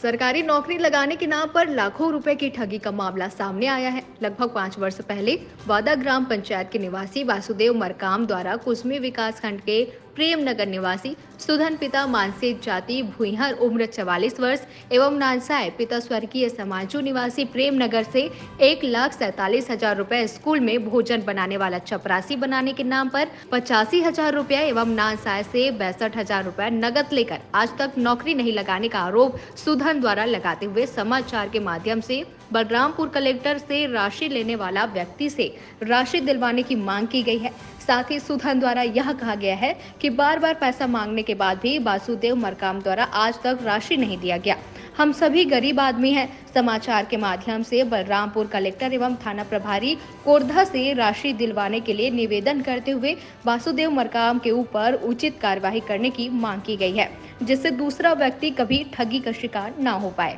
सरकारी नौकरी लगाने के नाम पर लाखों रुपए की ठगी का मामला सामने आया है। लगभग 5 वर्ष पहले वादा ग्राम पंचायत के निवासी वासुदेव मरकाम द्वारा कुसमी विकासखंड के प्रेमनगर निवासी सुधन पिता मानसिक जाति भुईहर उम्र 44 वर्ष एवं नानसाय पिता स्वर्गीय समाजू निवासी प्रेमनगर से 1,47,000 रुपए स्कूल में भोजन बनाने वाला चपरासी बनाने के नाम पर 85,000 रुपए एवं नानसाय से 62,000 रुपए नगद लेकर आज तक नौकरी नहीं लगाने का आरोप सुधन द्वारा लगाते हुए समाचार के माध्यम से बलरामपुर कलेक्टर से राशि लेने वाला व्यक्ति से राशि दिलवाने की मांग की गई है। साथ ही सुधन द्वारा यह कहा गया है कि बार बार पैसा मांगने के बाद भी वासुदेव मरकाम द्वारा आज तक राशि नहीं दिया गया। हम सभी गरीब आदमी हैं। समाचार के माध्यम से बलरामपुर कलेक्टर एवं थाना प्रभारी कोरधा से राशि दिलवाने के लिए निवेदन करते हुए वासुदेव मरकाम के ऊपर उचित कार्यवाही करने की मांग की गई है, जिससे दूसरा व्यक्ति कभी ठगी का शिकार न हो पाए।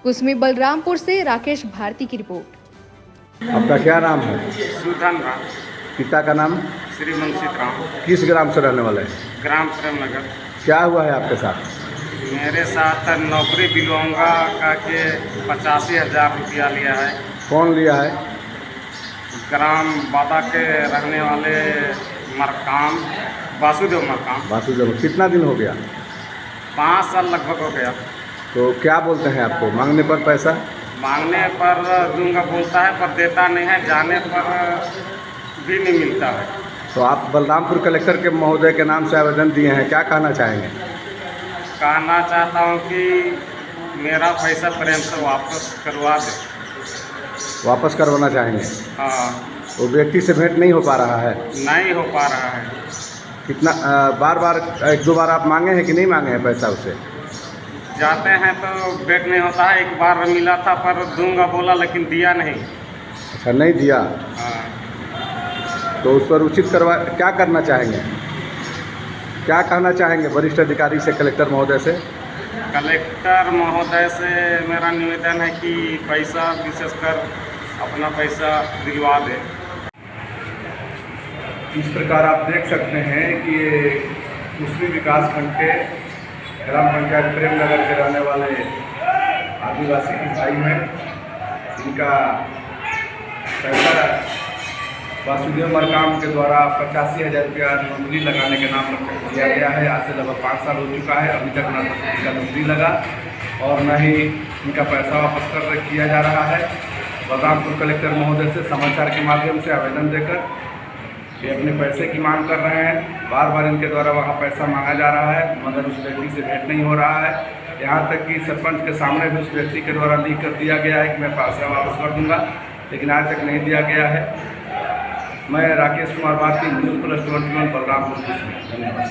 कुसमी बलरामपुर से राकेश भारती की रिपोर्ट। आपका क्या नाम है? सुधन राम। पिता का नाम? श्री मनसीत राम। किस ग्राम से रहने वाले हैं? ग्राम प्रेमनगर। क्या हुआ है आपके साथ? मेरे साथ नौकरी दिलवाऊंगा का के 85,000 रुपया लिया है। कौन लिया है? ग्राम बादा के रहने वाले मरकाम वासुदेव मरकाम। वासुदेव। कितना दिन हो गया? 5 साल लगभग हो गया। तो क्या बोलते हैं आपको मांगने पर पैसा? मांगने पर दूंगा बोलता है, पर देता नहीं है। जाने पर भी नहीं मिलता है। तो आप बलरामपुर कलेक्टर के महोदय के नाम से आवेदन दिए हैं, क्या कहना चाहेंगे? कहना चाहता हूँ कि मेरा पैसा प्रेम से वापस करवा दे। वापस करवाना चाहेंगे? हाँ। वो व्यक्ति से भेंट नहीं हो पा रहा है? नहीं हो पा रहा है। कितना बार बार 1-2 बार आप मांगे हैं कि नहीं मांगे हैं पैसा उसे? जाते हैं तो भेंट नहीं होता है। एक बार मिला था पर दूंगा बोला, लेकिन दिया नहीं। अच्छा, नहीं दिया। हाँ। तो उस पर उचित करवा क्या करना चाहेंगे? क्या कहना चाहेंगे वरिष्ठ अधिकारी से, कलेक्टर महोदय से? कलेक्टर महोदय से मेरा निवेदन है कि पैसा विशेषकर अपना पैसा दिलवा दे। इस प्रकार आप देख सकते हैं कि ये कुसमी विकासखंड के ग्राम पंचायत प्रेमनगर के रहने वाले आदिवासी भाई हैं। इनका पैसा वासुदेव मरकाम के द्वारा 85,000 रुपया नौकरी लगाने के नाम पर दिया गया है। आज से लगभग 5 साल हो चुका है। अभी तक न तो इनका नौकरी लगा और न ही इनका पैसा वापस किया जा रहा है। बलरामपुर कलेक्टर महोदय से समाचार के माध्यम से आवेदन देकर ये अपने पैसे की मांग कर रहे हैं। बार बार इनके द्वारा वहाँ पैसा मांगा जा रहा है, मगर उस व्यक्ति से भेंट नहीं हो रहा है। यहाँ तक कि सरपंच के सामने भी उस व्यक्ति के द्वारा लिख कर दिया गया है कि मैं पैसा वापस कर दूंगा, लेकिन आज तक नहीं दिया गया है। मैं राकेश कुमार भारती, न्यूज़ प्लस 21 बलरामपुर। धन्यवाद।